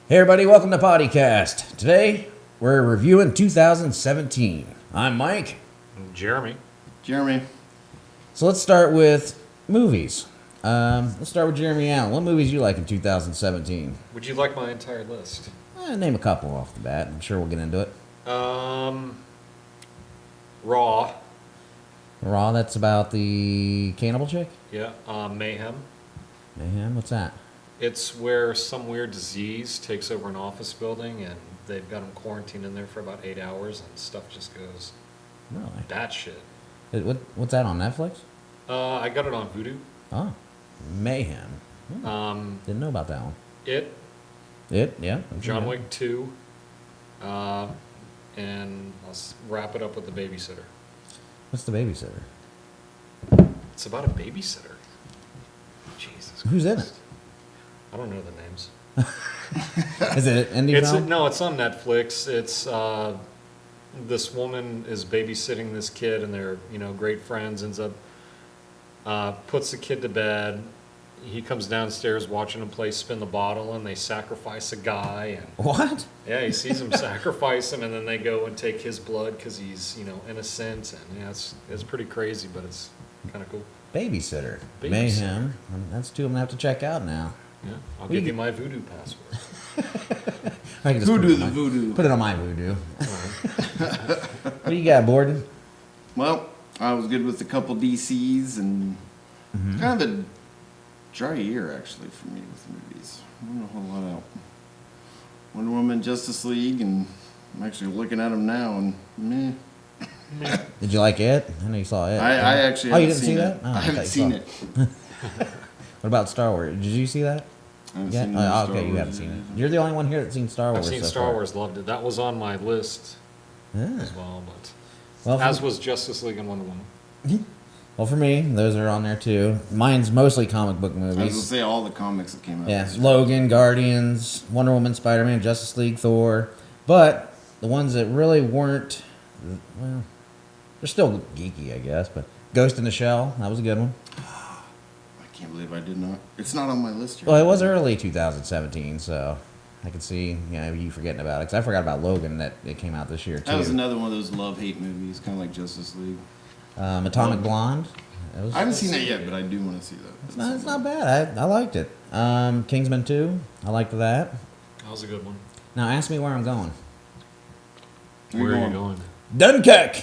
Hey everybody, welcome to PoddyCast. Today, we're reviewing 2017. I'm Mike. Jeremy. Jeremy. So let's start with movies. Let's start with Jeremy Allen. What movies you like in 2017? Would you like my entire list? Name a couple off the bat. I'm sure we'll get into it. Raw. Raw, that's about the cannibal chick? Yeah. Mayhem. Mayhem, what's that? It's where some weird disease takes over an office building and they've got them quarantined in there for about 8 hours and stuff just goes Really? batshit. What's that on Netflix? I got it on Vudu. Oh, Mayhem. Didn't know about that one. It. Yeah. John Wick 2. And I'll wrap it up with The Babysitter. What's The Babysitter? It's about a babysitter. Jesus Who's in Christ. it? I don't know the names. Is it an indie film? No, it's on Netflix. It's this woman is babysitting this kid, and they're great friends. Ends up puts the kid to bed. He comes downstairs watching him play spin the bottle, and they sacrifice a guy. And What? yeah, he sees him sacrifice him, and then they go and take his blood because he's innocent. And yeah, it's pretty crazy, but it's kind of cool. Babysitter. Babysitter. Mayhem. That's two I'm gonna have to check out now. Yeah, I'll give you my Voodoo password. I can just Voodoo put it the on my- voodoo. Put it on my voodoo. What do you got, Borden? Well, I was good with a couple DCs and kind of a dry year actually for me with movies. Not a whole lot out. Wonder Woman, Justice League, and I'm actually looking at them now and meh. Did you like it? I know you saw it. I actually Oh, you haven't didn't see seen that? it. Oh, I I haven't thought you seen saw it. What about Star Wars? Did you see that? I haven't Yeah? seen Oh, any Star okay, you Wars haven't seen yet. it. You're the only one here that's seen Star Wars. I've seen so Star far. Wars, loved it. That was on my list Yeah. as well, but Well, as was Justice League and Wonder Woman. Well, for me, those are on there too. Mine's mostly comic book I was gonna movies. say all the comics that came out. Yeah, this year. Logan, Guardians, Wonder Woman, Spider-Man, Justice League, Thor. But the ones that really weren't, well, they're still geeky, I guess. But Ghost in the Shell, that was a good one. I can't believe I did not. It's not on my list here. Well, it was early 2017, so I could see you forgetting about it. Because I forgot about Logan that it came out this year too. That was another one of those love-hate movies, kind of like Justice League. Atomic Blonde. I haven't seen that yet, but I do want to see that. It's not bad. I liked it. Kingsman 2. I liked that. That was a good one. Now ask me where I'm going. Where are you going? Dunkirk.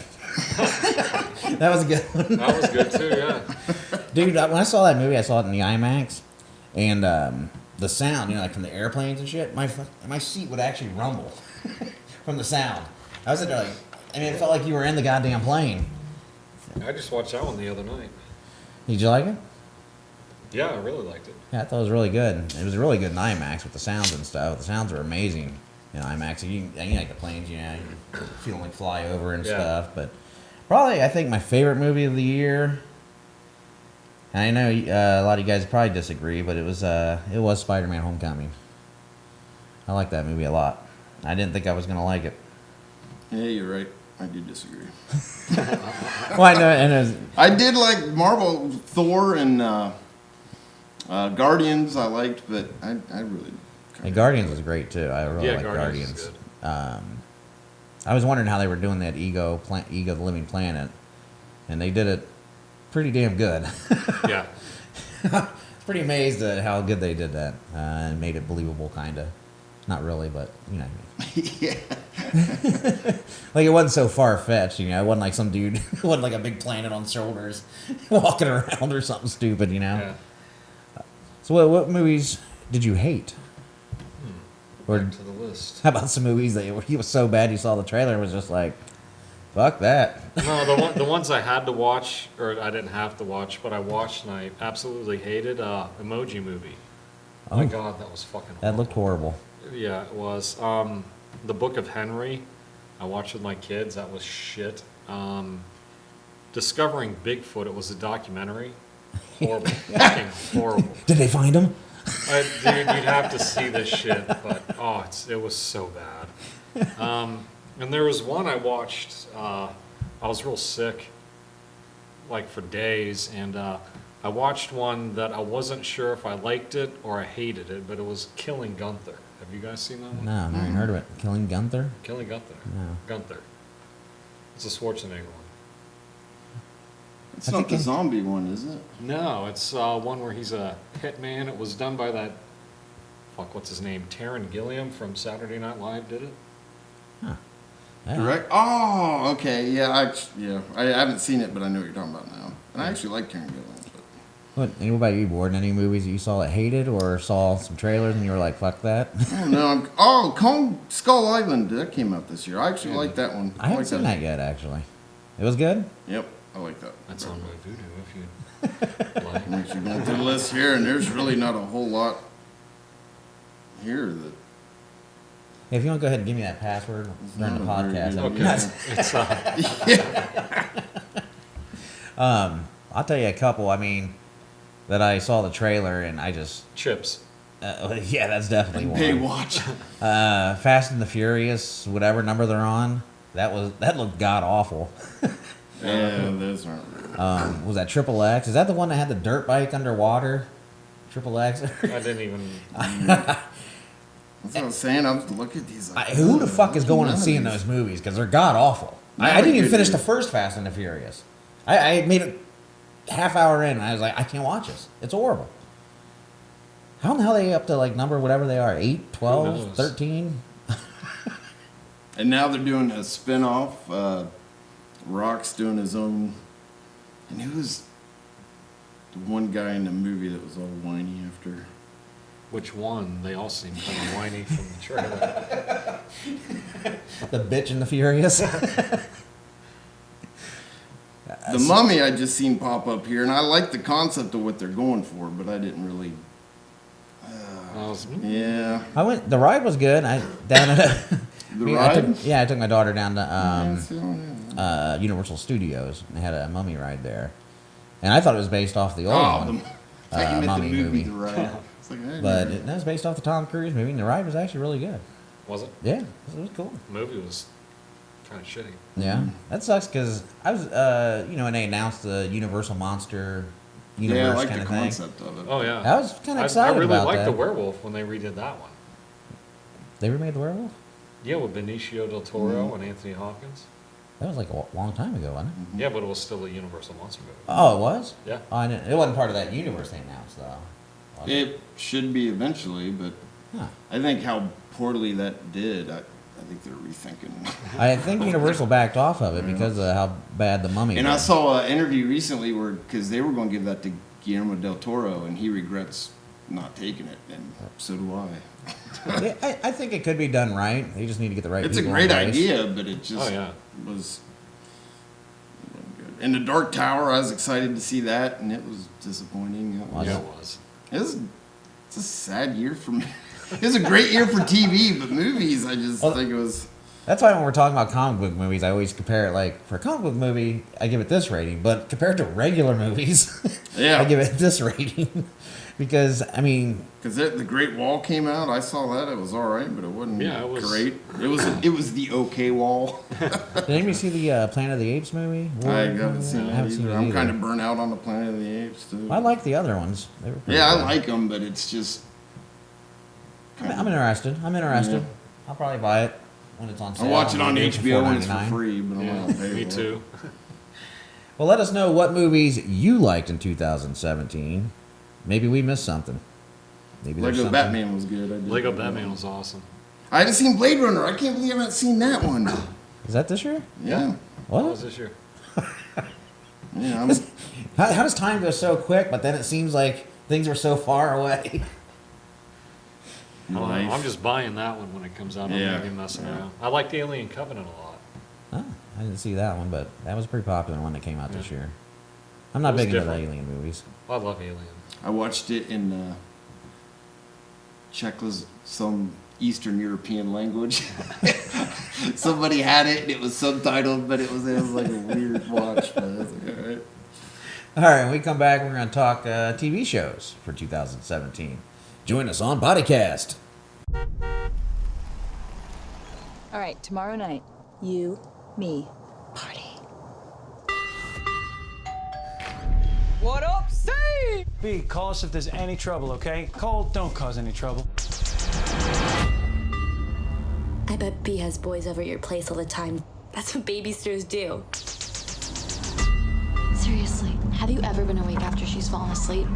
That was a good one. That was good too, yeah. Dude, when I saw that movie, I saw it in the IMAX, and the sound, like from the airplanes and shit, my seat would actually rumble from the sound. I was sitting there it felt like you were in the goddamn plane. I just watched that one the other night. Did you like it? Yeah, I really liked it. Yeah, I thought it was really good. It was really good in IMAX with the sounds and stuff. The sounds were amazing in IMAX. You like the planes, you feel like fly over and Yeah. stuff. But probably, I think my favorite movie of the year. And I know a lot of you guys probably disagree, but it was Spider-Man: Homecoming. I like that movie a lot. I didn't think I was gonna like it. Yeah, you're right. I do disagree. Well, I know, and I did like Marvel, Thor, and Guardians. I liked, but I really. Guardians was great too. I really like Guardians Guardians. is I was wondering how they were doing that Ego, the Living Planet, and they did it pretty damn good. good. Yeah. Pretty amazed at how good they did that and made it believable, kind of. Not really, but you know. Yeah. Like it wasn't so far fetched, It wasn't like some dude, it wasn't like a big planet on shoulders, walking around or something stupid, Yeah. So what movies did you hate? Or Back to the list. how about some movies that he was so bad you saw the trailer and was just like, fuck that. No, the ones I had to watch, or I didn't have to watch, but I watched and I absolutely hated Emoji Movie. Oh my Oh. God, that was fucking That looked horrible. Yeah, it was. The Book of Henry, I watched with my kids. That was shit. Discovering Bigfoot, it was a documentary. Horrible. Fucking horrible. Did they find him? Dude, you'd have to see this shit, but it was so bad. And there was one I watched. I was real sick, like for days, and I watched one that I wasn't sure if I liked it or I hated it, but it was Killing Gunther. Have you guys seen that one? No, I've never even heard of it. Killing Gunther? Killing Gunther. No. Gunther. It's a Schwarzenegger one. It's I not think the I- zombie one, is it? No, it's one where he's a hitman. It was done by that, what's his name? Taron Gilliam from Saturday Night Live did it. Huh. Yeah. Direct? Oh, okay. Yeah, I haven't seen it, but I know what you're talking about now. And I actually like Karen Gillan. What about you, Borden? Any movies that you saw that hated or saw some trailers and you were like, fuck that? Oh no! Kong Skull Island that came out this year. I actually like that one. I haven't like seen that yet, actually. It was good? Yep, I like that. That's on my voodoo if you like. Makes you go through the list here, and there's really not a whole lot here that. Hey, if you want to go ahead and give me that password during the not a very podcast, good that'd be Okay. nice. It's I'll tell you a couple. I mean, that I saw the trailer and I just Chips. yeah, that's definitely one. Baywatch. Fast and the Furious, whatever number they're on, that looked god awful. Yeah, those aren't. Really. Was that Triple X? Is that the one that had the dirt bike underwater? Triple X. I didn't even. That's what I was saying. I was looking at these. Like, Who the fuck is going and none of seeing these. those movies? Because they're god awful. Not I didn't even good, finish dude. the first Fast and the Furious. I made it half hour in and I was like, I can't watch this. It's horrible. How in the hell are they up to like number whatever they are? 8, 12, knows? 13? And now they're doing a spin-off. Rock's doing his own. And who was the one guy in the movie that was all whiny after? Which one? They all seem kind of whiny from the trailer. The Bitch and the Furious? The Mummy I just seen pop up here, and I like the concept of what they're going for, but I didn't really. I was, Yeah. The ride was good. Down at The I ride? took my daughter down to Yeah, so, Universal Studios. They had a mummy ride there, and I thought it was based off the old oh, one, I thought you meant Mummy the movie, movie. The Ride. It's like, I but never- that was based off the Tom Cruise movie, and the ride was actually really good. was it? Yeah, it was cool. The movie was kind of shitty. Yeah, that sucks because I was, when they announced the Universal Monster yeah, I universe like kind the of thing. concept of it. Oh yeah. I was kind of I excited really about liked that. the werewolf when they redid that one. They remade the werewolf. Yeah, with Benicio del Toro and Anthony Hopkins. That was like a long time ago, wasn't it? Yeah, but it was still a Universal Monster movie. Oh, it was. Yeah. Oh, I didn't, it wasn't part of that universe they announced though. was it? It should be eventually, but Huh. I think how poorly that did, I think they're rethinking. I think Universal backed off of it because of how bad the Mummy. And did. I saw an interview recently where, because they were going to give that to Guillermo del Toro, and he regrets not taking it, and so do I. Yeah, I think it could be done right. They just need to get the right. It's a people great in place. idea, but it just Oh, yeah. was. It wasn't good. And the Dark Tower, I was excited to see that, and it was disappointing. Was Yeah, it? it was. It's a sad year for me. It was a great year for TV, but movies, I just Well, think it was. That's why when we're talking about comic book movies, I always compare it. Like for a comic book movie, I give it this rating, but compared to regular movies, Yeah. I give it this rating because I mean, Because the Great Wall came out, I saw that. It was all right, but it wasn't Yeah, it was- great. It was the okay wall. did anybody see the Planet of the Apes movie? I haven't seen I that haven't seen either. it I'm either. kind of burnt out on the Planet of the Apes too. I like the other ones. They were pretty Yeah, good. I like them, but it's just. I'm interested. I'm interested. Yeah. I'll probably buy it when it's on sale. I'll watch it on DVD for HBO when it's for $4.99. free, but I'm Yeah, not gonna pay me for it. too. Well, let us know what movies you liked in 2017. Maybe we missed something. Maybe there's Lego something. Batman was good. I did Lego like that Batman one. was awesome. I haven't seen Blade Runner. I can't believe I haven't seen that one. Is that this year? Yeah. What? What was this year? Yeah, I'm, How does time go so quick, but then it seems like things are so far away? I don't know. Life. I'm just buying that one when it comes out. I'm Yeah. not even messing Yeah. around. I liked Alien Covenant a lot. Oh, I didn't see that one, but that was a pretty popular one that came out this Yeah. year. I'm not It was big into the different. alien movies. I love Alien. I watched it in some Eastern European language. Somebody had it and it was subtitled, but it was like a weird watch. But I was like, all right. All right, when we come back, we're going to talk TV shows for 2017. Join us on Bodycast. All right, tomorrow night, you, me, party. What up, say? B, call us if there's any trouble, okay? Cole, don't cause any trouble. bet B has boys over at your place all the time. That's what babysitters do. Seriously, have you ever been awake after she's fallen asleep?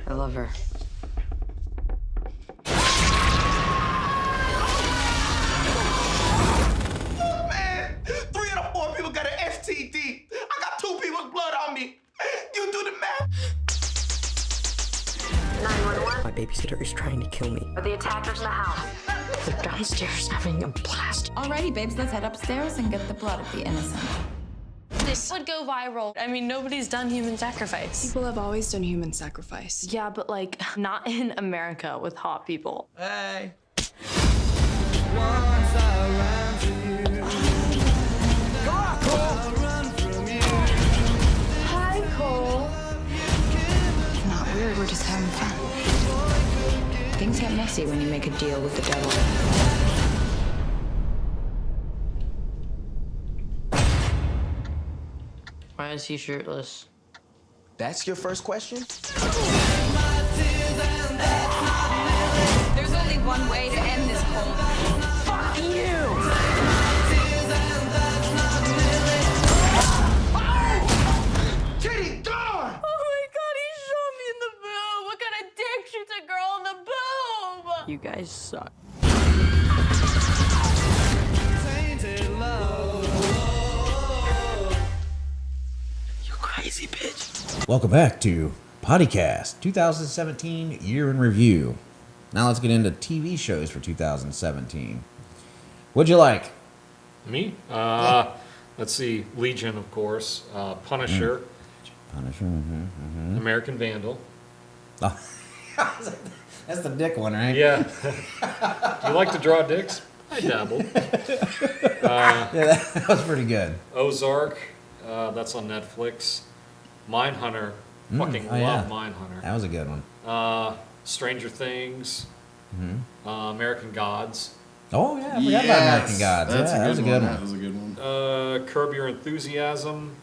I love her. Man, 3 out of 4 people got an STD. I got 2 people's blood on me. You do the math. 911. My babysitter is trying to kill me. Are the attackers in the house? They're downstairs having a blast. Alrighty, babes, let's head upstairs and get the blood of the innocent. This would go viral. I mean, nobody's done human sacrifice. People have always done human sacrifice. Yeah, but like, not in America with hot people. Hey. Hi, Cole. Not weird, we're just having fun. Things get messy when you make a deal with the devil. Why is he shirtless? That's your first question? There's only one way to end this, Cole. Fuck you! Kitty, gone! Oh my god, he shot me in the boob! What kind of dick shoots a girl in the boob? You guys suck. You crazy bitch. Welcome back to Podcast 2017 Year in Review. Now let's get into TV shows for 2017. What'd you like? Me? Let's see. Legion, of course. Punisher. Punisher. American Vandal. Oh. That's the dick one, right? Yeah. Do you like to draw dicks? I dabble. Yeah, that was pretty good. Ozark. That's on Netflix. Mindhunter. Fucking love yeah. Mindhunter. That was a good one. Stranger Things. American Gods. Oh, yeah, I forgot about American Gods. That's Yeah, that was a good one. That was a good one. Curb Your Enthusiasm.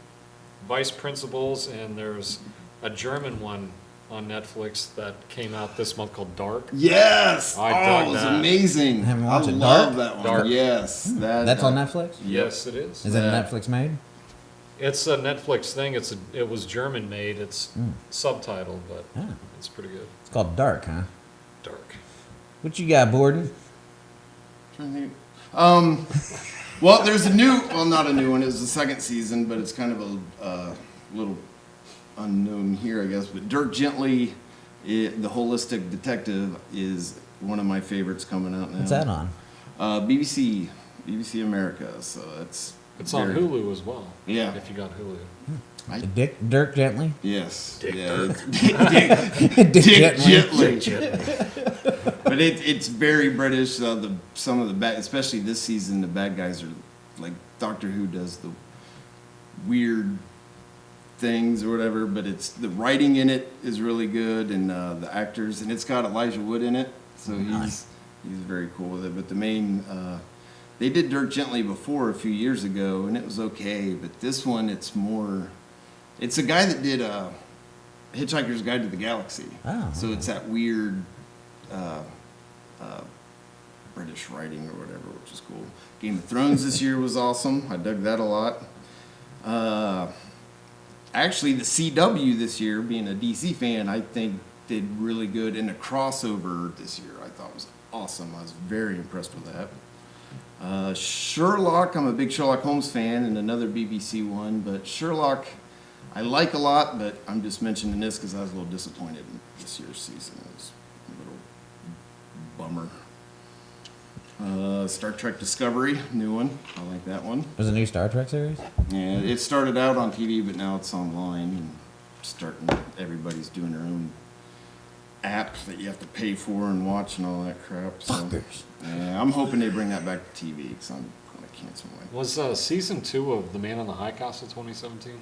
Vice Principals. And there's a German one on Netflix that came out this month called Dark. Yes! I dug it was that. amazing. I haven't watched it. love Dark? that one. Dark. Yes. That's on Netflix? Yes, it is. Is it Netflix made? It's a Netflix thing. It was German made. It's subtitled, but it's pretty good. It's called Dark, huh? Dark. What you got, Borden? Trying to think. Well, there's a new, well, not a new one. It was the second season, but it's kind of a little unknown here, I guess. But Dirk Gently, the holistic detective, is one of my favorites coming out now. What's that on? BBC America. So It's on Hulu as well. Yeah. If you got Hulu. Dirk Gently? Yes. Dick yeah, Dirk. Dick Gently. Gently. But it's very British. Some of the bad, especially this season, the bad guys are like Doctor Who does the weird things or whatever. But it's the writing in it is really good, and the actors, and it's got Elijah Wood in it, so he's very cool with it. But the main, they did Dirk Gently before a few years ago, and it was okay. But this one, it's more. It's a guy that did Hitchhiker's Guide to the Galaxy. Oh, so it's that weird. British writing or whatever, which is cool. Game of Thrones this year was awesome. I dug that a lot. Actually, the CW this year, being a DC fan, I think did really good. And the crossover this year I thought was awesome. I was very impressed with that. Sherlock, I'm a big Sherlock Holmes fan, and another BBC one. But Sherlock, I like a lot, but I'm just mentioning this because I was a little disappointed in this year's season. It was a little bummer. Star Trek Discovery, new one. I like that one. There's a new Star Trek series? Yeah, it started out on TV, but now it's online. And everybody's doing their own app that you have to pay for and watch and all that crap. So, Fuckers. yeah, I'm hoping they bring that back to TV because I'm going to cancel mine. Was season 2 of The Man in the High Castle 2017?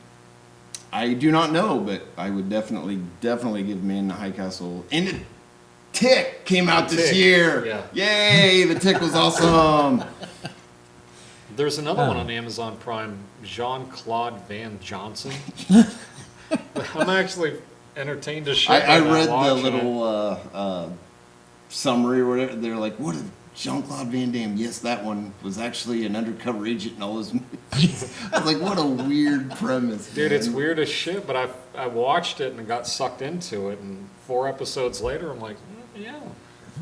I do not know, but I would definitely give Man in the High Castle. And the Tick came out this year. Yeah. Yay! The Tick was awesome. There's another one on Amazon Prime, Jean-Claude Van Johnson. I'm actually entertained as shit. I read the little summary or whatever. They're like, what if Jean-Claude Van Damme? Yes, that one was actually an undercover agent in all his movies. I was like, what a weird premise. Dude, man. it's weird as shit, but I watched it and got sucked into it, and 4 episodes later, I'm like, yeah.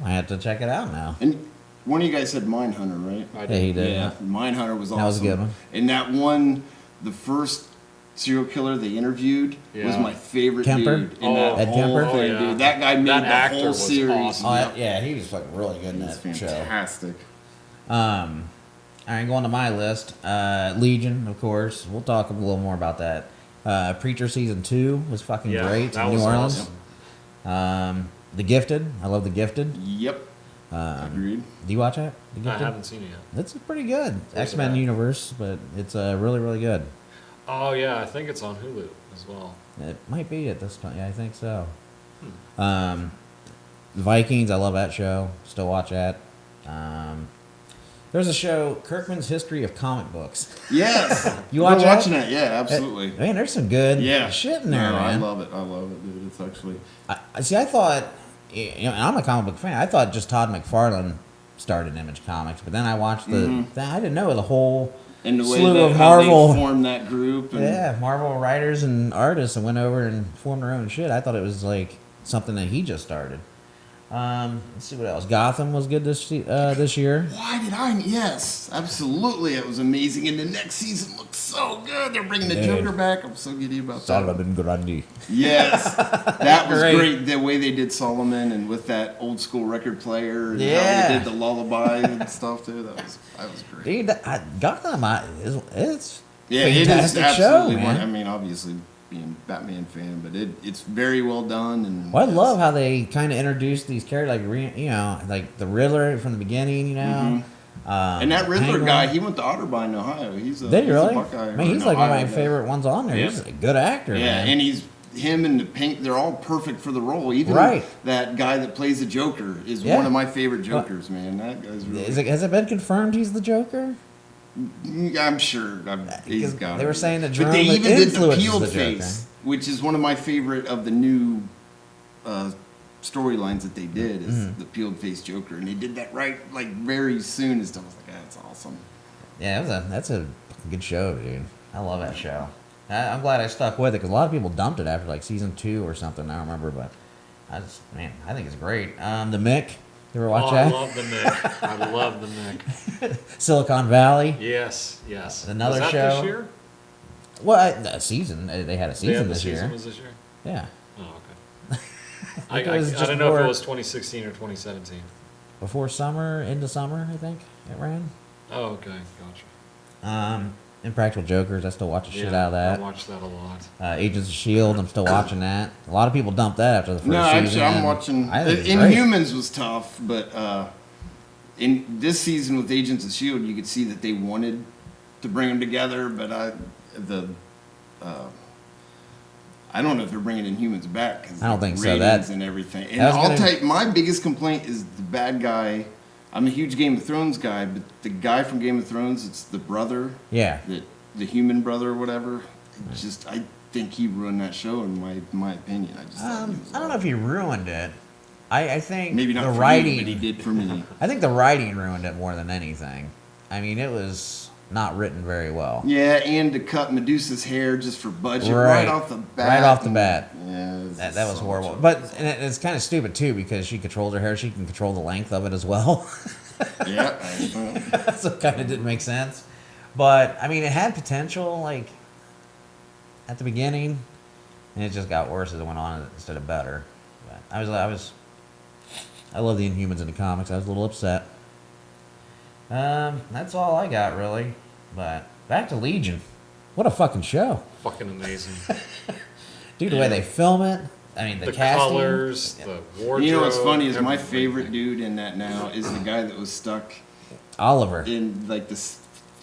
I have to check it out now. And one of you guys said Mindhunter, right? I Yeah, did. he did. Yeah. Mindhunter was awesome. That was a good one. And that one, the first serial killer they interviewed was my favorite Kemper? dude. In that Ed whole Kemper? thing, yeah. dude. That guy made That the actor whole was series. awesome. Oh, yeah, he was fucking really good in It was that show. fantastic. All right, going to my list. Legion, of course. We'll talk a little more about that. Preacher season 2 was fucking great that in New was Orleans. awesome. The Gifted. I love The Gifted. Yep. Agreed. Do you watch that? The I Gifted? haven't seen it yet. It's pretty good. Where's X-Men it at? universe, but it's really, really good. Oh, yeah, I think it's on Hulu as well. It might be at this point. Yeah, I think so. The Vikings. I love that show. Still watch that. There's a show, Kirkman's History of Comic Books. Yes. You watch We're that? watching that? Yeah, absolutely. Man, there's some good shit in there, No, man. I love it. I love it, dude. It's actually... I thought, you know, I'm a comic book fan. I thought just Todd McFarlane started Image Comics, but then I watched I didn't know the whole And the way slew that of how Marvel. they formed that group. And Yeah, Marvel writers and artists and went over and formed their own shit. I thought it was like something that he just started. Let's see what else. Gotham was good this year. Why did I? Yes, absolutely. It was amazing. And the next season looks so good. They're bringing the Dude. Joker back. I'm so giddy about that. Solomon Grundy. Yes, that was Great. great. The way they did Solomon and with that old school record player and Yeah. how they did the lullaby and stuff too. That was great. Dude, Gotham, it's Yeah, it is fantastic absolutely show, one. man. I mean, obviously being a Batman fan, but it's very well done. And Well, I love how they kind of introduced these characters, like like the Riddler from the beginning, you know. And that Riddler Penguin. guy, he went to Otterbein, Ohio. He's a Did he he's really? a Buckeye. Man, he's like one of my Ohio guy. favorite ones on there. Yeah. He's a good actor, Yeah, man. and him and the Pink, they're all perfect for the role. Even Right. that guy that plays the Joker is Yeah. one of my favorite Jokers, man. That guy's really... Has it been confirmed he's the Joker? I'm sure. He's got They were saying that But they Jerome even did the influences peeled the Joker. face, which is one of my favorite of the new storylines that they did, is the peeled face Joker. And they did that right, like, very soon and stuff. I was like, that's awesome. Yeah, that's a good show, dude. I love that show. I'm glad I stuck with it because a lot of people dumped it after like season 2 or something. I don't remember, but I think it's great. The Mick, you ever watch that? I love the Mick. I love the Mick. Silicon Valley. Yes. Another was that show. this year? Well, a season. They had a season The this season year. was this year? Yeah. Oh, okay. I it was just don't know if more- it was 2016 or 2017. Before summer, into summer, I think it ran. Oh, okay. Gotcha. Impractical Jokers, I still watch the shit Yeah, out of that. I watched that a lot. Agents of S.H.I.E.L.D., I'm still watching that. A lot of people dumped that after the first No, season. actually, I'm watching. I think it's great. Inhumans was tough, but in this season with Agents of S.H.I.E.L.D., you could see that they wanted to bring them together, but I don't know if they're bringing Inhumans back because I don't think so. ratings and everything. And I'll tell you, my biggest complaint is the bad guy. I'm a huge Game of Thrones guy, but the guy from Game of Thrones, it's the brother. Yeah. The human brother or whatever. I think he ruined that show in my opinion. I just thought he was I don't know if he ruined it. I think maybe not the for writing, you, but he did for me. I think the writing ruined it more than anything. I mean, it was not written very well. Yeah, and to cut Medusa's hair just for budget Right. right off the bat. Right off the bat. Yeah, That was horrible. But and it's kind of stupid too because she controls her hair. She can control the length of it as well. Yeah. So it kind of didn't make sense. But I mean, it had potential, like at the beginning, and it just got worse as it went on instead of better. But I love the Inhumans in the comics. I was a little upset. That's all I got really. But back to Legion. What a fucking show. Fucking amazing. Dude, the way they film it. I mean, the casting. Colors, the wardrobe. You know what's funny is my everything. favorite dude in that now is the guy that was stuck Oliver. in like this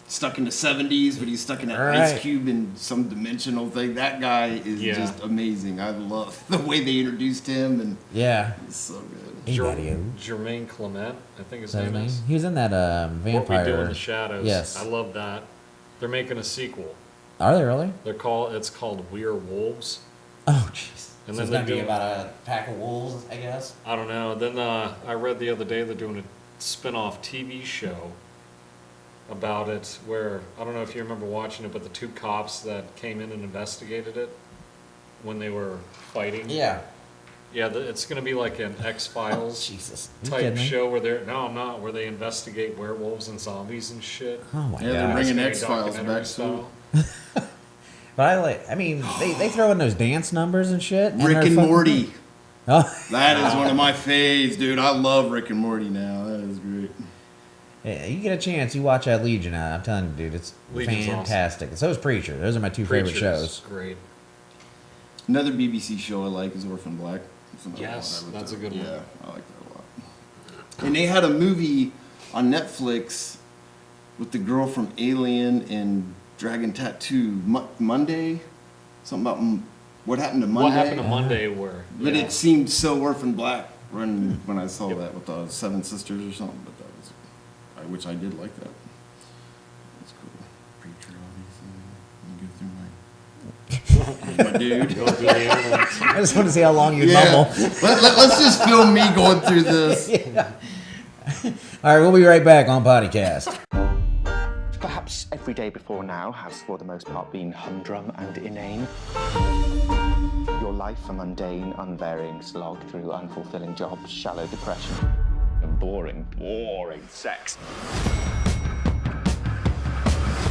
stuck in the 70s, but he's stuck in that Right. ice cube in some dimensional thing. That guy is just amazing. I love the way they introduced him, and Yeah. he's so good. Jermaine Clement, I think his Is that his name name? is. He was in that vampire. What We Do in the Shadows. Yes. I love that. They're making a sequel. Are they really? It's called We're Wolves. Oh, jeez. And so then it's they're gonna be doing, about a pack of wolves, I guess. I don't know. Then I read the other day they're doing a spin-off TV show about it where, I don't know if you remember watching it, but the two cops that came in and investigated it when they were fighting. Yeah. Yeah, it's going to be like an X-Files Jesus. type show where where they investigate werewolves and zombies and shit. Oh my god. They're bringing X-Files Documentary back style. too. But I mean, they throw in those dance numbers and shit. Rick and Morty. Oh. That is one of my faves, dude. I love Rick and Morty now. That is great. Yeah, you get a chance, you watch that Legion out. I'm telling you, dude, it's Legion's fantastic. So is Preacher. Those are my two favorite shows. Great. Another BBC show I like is Orphan Black. Yes, that's a good one. Yeah, I like that a lot. And they had a movie on Netflix with the girl from Alien and Dragon Tattoo. Monday? Something about what happened to Monday? What happened to Monday where? But it seemed so Orphan Black when I saw that with the Seven Sisters or something. But that was, which I did like that. That's cool. Preacher, obviously. My dude. Go through the internet. I just want to see how long you mumble. Let's just film me going through this. Yeah. All right, we'll be right back on Podcast. Perhaps every day before now has for the most part been humdrum and inane. Your life a mundane, unvarying slog through unfulfilling jobs, shallow depression, and boring sex.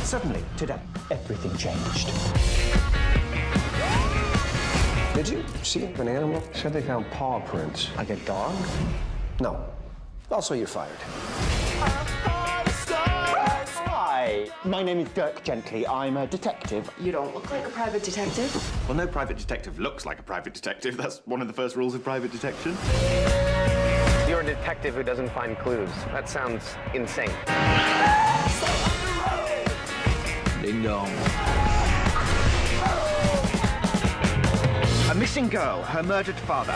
Suddenly, today, everything changed. Did you see an animal? Said they found paw prints. Like a dog? No. Also, you're fired. Hi, my name is Dirk Gently. I'm a detective. You don't look like a private detective. Well, no private detective looks like a private detective. That's one of the first rules of private detection. You're a detective who doesn't find clues. That sounds insane. Ding dong. A missing girl, her murdered father.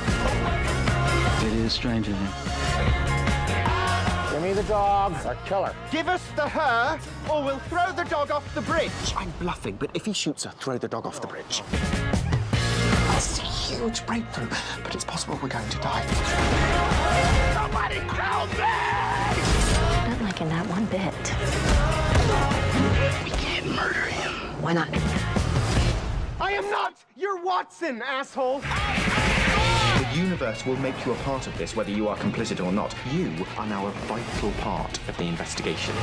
It is strange of him. Give me the dog. Or kill her. Give us the her, or we'll throw the dog off the bridge. I'm bluffing, but if he shoots her, throw the dog off the bridge. This is a huge breakthrough, but it's possible we're going to die. Somebody help me! Not liking that one bit. We can't murder him. Why not? I am not your Watson, asshole! The universe will make you a part of this, whether you are complicit or not. You are now a vital part of the investigation.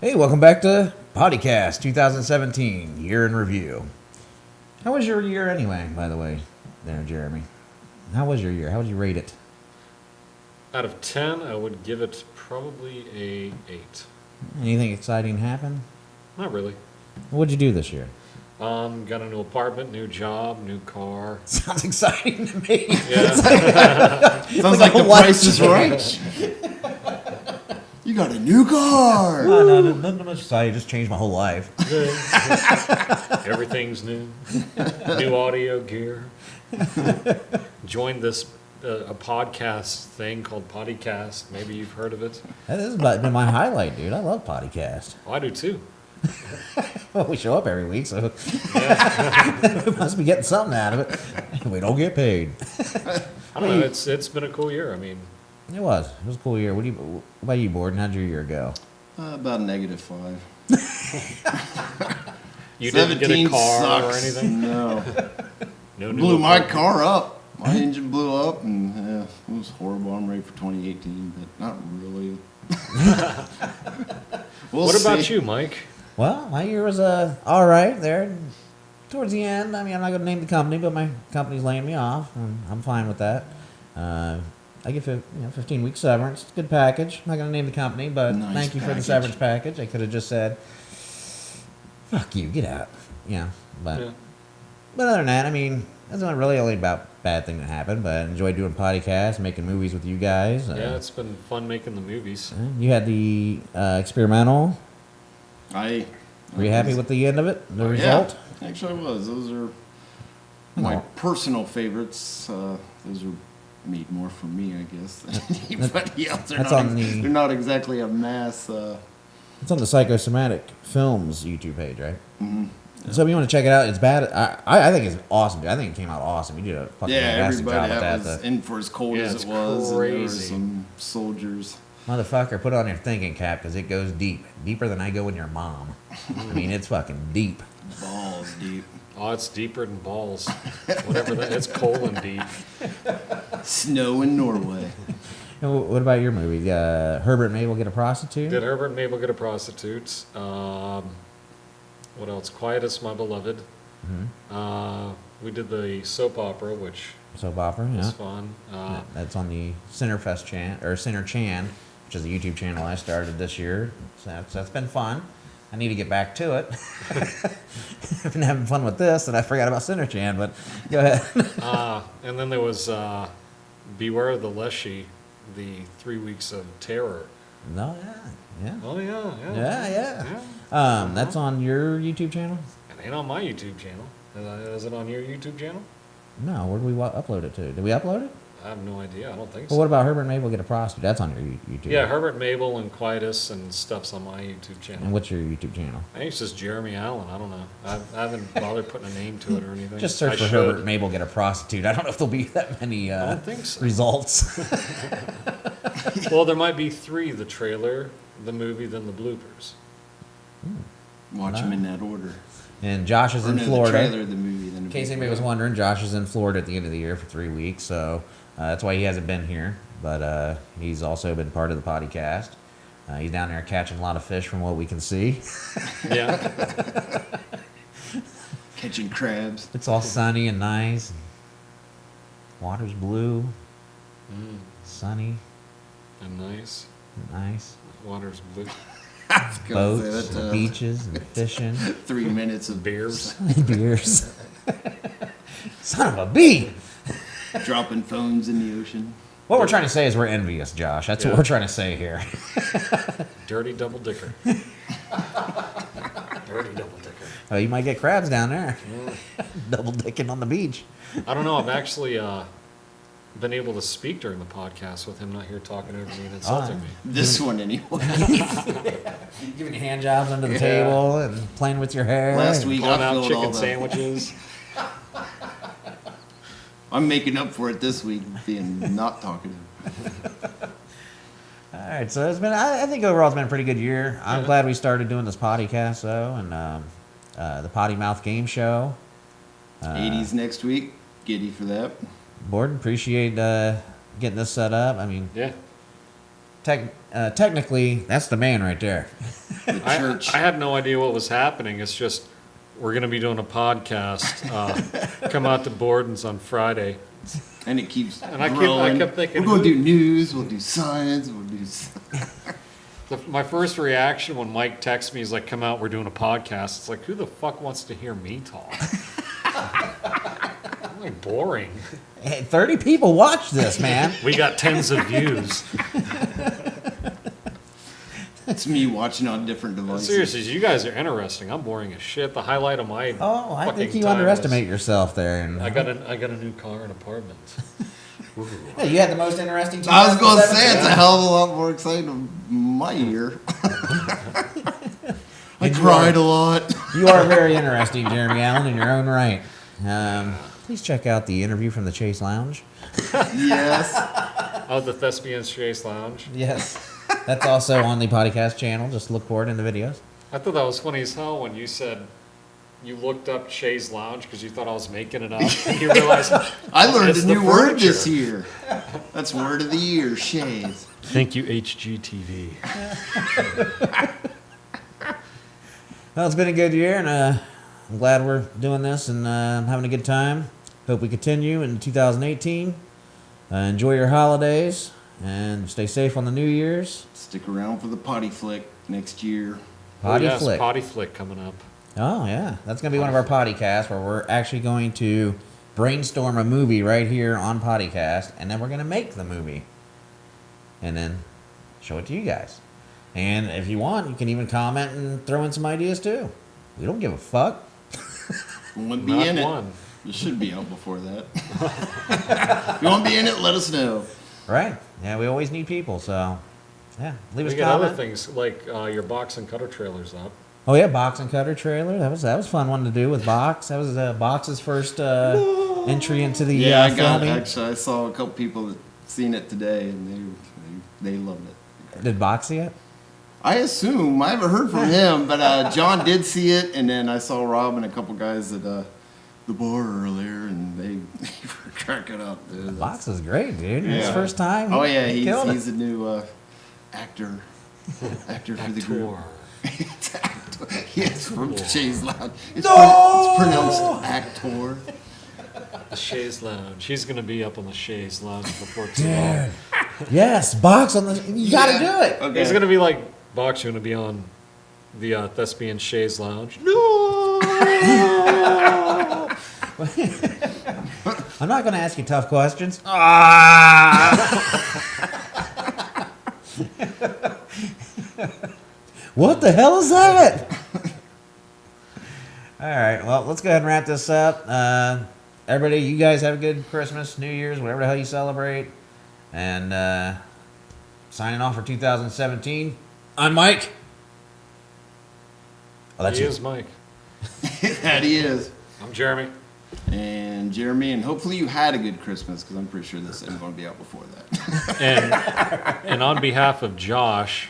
Hey, welcome back to Podcast 2017, Year in Review. How was your year anyway, by the way, there, Jeremy? How was your year? How would you rate it? Out of 10, I would give it probably a 8. Anything exciting happen? Not really. What'd you do this year? Got a new apartment, new job, new car. Sounds exciting to me. Yeah. Sounds like the Price is Right. You got a new car. No, exciting. Just changed my whole life. Everything's new. New audio gear. Joined this a podcast thing called Podcast. Maybe you've heard of it. That has been my highlight, dude. I love Podcast. Oh, I do too. Well, we show up every week, so we must be getting something out of it. We don't get paid. I don't know. It's been a cool year. I mean, it was a cool year. What about you, Borden? How'd your year go? About -5. You didn't get a car sucks. or anything? No. No. Blew my car up. My engine blew up, and it was horrible. I'm ready for 2018, but not really. What about you, Mike? Well, my year was all right there. Towards the end, I mean, I'm not going to name the company, but my company's laying me off, and I'm fine with that. I get 15 weeks severance. It's a good package. I'm not going to name the company, but Nice thank you for the package. severance package. I could have just said, "Fuck you, get out." But other than that, I mean, that's not really only about bad thing that happened. But I enjoyed doing podcasts, making movies with you guys. Yeah, it's been fun making the movies. You had the experimental. Were you happy with the end of it? The result? Yeah, actually I was. Those are my personal favorites. Those are made more for me, I guess, than anybody else. They're not exactly a mass. It's on the Psychosomatic Films YouTube page, right? Mm-hmm. So if you want to check it out, it's bad. I think it's awesome, dude. I think it came out awesome. You did a fucking fantastic job with that that. was in for as cold as it was. And there were some soldiers. Motherfucker, put on your thinking cap because it goes deep. Deeper than I go in your mom. I mean, it's fucking deep. Balls deep. Oh, it's deeper than balls. Whatever that. It's colon deep. Snow in Norway. What about your movie? Herbert and Mabel Get a Prostitute? Did Herbert and Mabel Get a Prostitute? What else? Quiet as My Beloved. Mm-hmm. We did the soap opera, which soap opera, was fun. That's on the Centerfest Center Chan, which is a YouTube channel I started this year. So that's been fun. I need to get back to it. I've been having fun with this, and I forgot about Center Chan. But go ahead. And then there was Beware of the Leshy, the 3 weeks of terror. No, yeah. Oh yeah. That's on your YouTube channel? It ain't on my YouTube channel. Is it on your YouTube channel? No, where did we upload it to? Did we upload it? I have no idea. I don't think Well, so. what about Herbert and Mabel Get a Prostitute? That's on your YouTube. Yeah, Herbert and Mabel and Quietus and stuff's on my YouTube channel. And what's your YouTube channel? I think it's just Jeremy Allen. I don't know. I haven't bothered putting a name to it or anything. Just search for Herbert and Mabel Get a Prostitute. I don't know if there'll be that many I don't think so. results. Well, there might be 3, the trailer, the movie, then the bloopers. Watch them in that order. And Josh is in The Florida. trailer, the movie, then in case anybody was wondering, Josh is in Florida at the end of the year for 3 weeks, so that's why he hasn't been here. But he's also been part of the podcast. He's down there catching a lot of fish from what we can see. Yeah. Catching crabs. It's all sunny and nice. Water's blue. Sunny. And nice. Nice. Water's blue. Boats, beaches, and fishing. 3 minutes of beers. Beers. Son of a bee! Dropping phones in the ocean. What we're trying to say is we're envious, Josh. That's what we're trying to say here. Dirty double dicker. Dirty double dicker. Oh, you might get crabs down there. Double dicking on the beach. I don't know. I've actually been able to speak during the podcast with him not here talking over me and insulting me. This one, anyway. Giving you hand jobs under the table and playing with your hair. Last week Pulling I out filled chicken all the sandwiches. I'm making up for it this week, being not talkative. All right, so it's been. I think overall it's been a pretty good year. I'm glad we started doing this podcast though, and the Potty Mouth Game Show. 80s next week. Giddy for that. Borden, appreciate getting this set up. I mean, Yeah. Technically, that's the man right there. The church. I had no idea what was happening. It's just we're going to be doing a podcast. Come out to Borden's on Friday. And it keeps And I growing. kept thinking, we're going to do news, we'll do science, we'll do... My first reaction when Mike texts me is like, come out, we're doing a podcast. It's like, who the fuck wants to hear me talk? Like boring. Hey, 30 people watch this, man. We got tens of views. It's me watching on different devices. Seriously, you guys are interesting. I'm boring as shit. The highlight of my I think fucking you time underestimate is- yourself there. And I got a new car and apartment. Ooh. Yeah, you had the most interesting. I was going to 2017. say, it's a hell of a lot more exciting than my year. I cried a lot. You are very interesting, Jeremy Allen, in your own right. Please check out the interview from the Chase Lounge. Yes. Oh, the Thespian's Chase Lounge. Yes. That's also on the podcast channel. Just look for it in the videos. I thought that was funny as hell when you said you looked up Shay's Lounge because you thought I was making it up. And you realized I learned it's a the new word furniture. this year. That's word of the year, shades. Thank you, HGTV. Well, it's been a good year, and I'm glad we're doing this and having a good time. Hope we continue in 2018. Enjoy your holidays and stay safe on the New Year's. Stick around for the potty flick next year. Potty yes, flick. Potty Flick coming up. Oh, yeah. That's going to be one of our podcasts where we're actually going to brainstorm a movie right here on Podcast, and then we're going to make the movie. And then show it to you guys. And if you want, you can even comment and throw in some ideas too. We don't give a fuck. Won't be Not in it. one. It should be out before that. If you want to be in it, let us know. Right. Yeah, we always need people, so yeah. Leave us We a got other comment. things like your box and cutter trailers up. Oh yeah, Box and Cutter trailer. That was a fun one to do with Box. That was Box's first entry into the Yeah, I got filming. actually. I saw a couple people that seen it today, and they loved it. Did Box see it? I assume I haven't heard from him, but John did see it, and then I saw Rob and a couple guys at the bar earlier, and they were cracking up. Dude. Box is great, dude. His Yeah. first time. Oh yeah, he killed he's it. a new actor for the group. Yes, from Shays Lounge. It's pronounced actor. The Shays Lounge. He's going to be up on the Shays Lounge before too long. Yes, Box on the. You gotta do it. Okay. He's going to be like Box. You're going to be on the Thespian Shays Lounge. No. I'm not gonna ask you tough questions. Ah. What the hell is that? All right, well, let's go ahead and wrap this up. Everybody, you guys have a good Christmas, New Year's, whatever the hell you celebrate. And signing off for 2017, I'm Mike. Oh, that's He you. is Mike. That he is. I'm Jeremy. And Jeremy, and hopefully you had a good Christmas, because I'm pretty sure this isn't going to be out before that. And on behalf of Josh,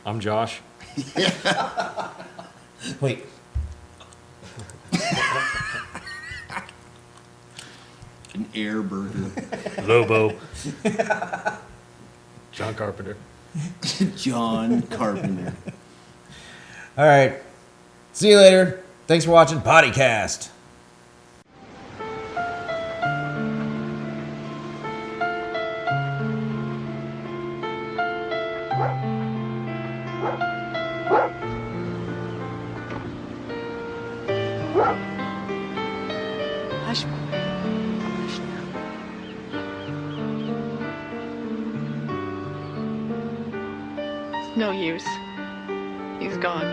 I'm Josh. Wait. An air burger. Lobo. John Carpenter. John Carpenter. All right. See you later. Thanks for watching Podcast. Hush, boy. Hush now. No use. He's gone.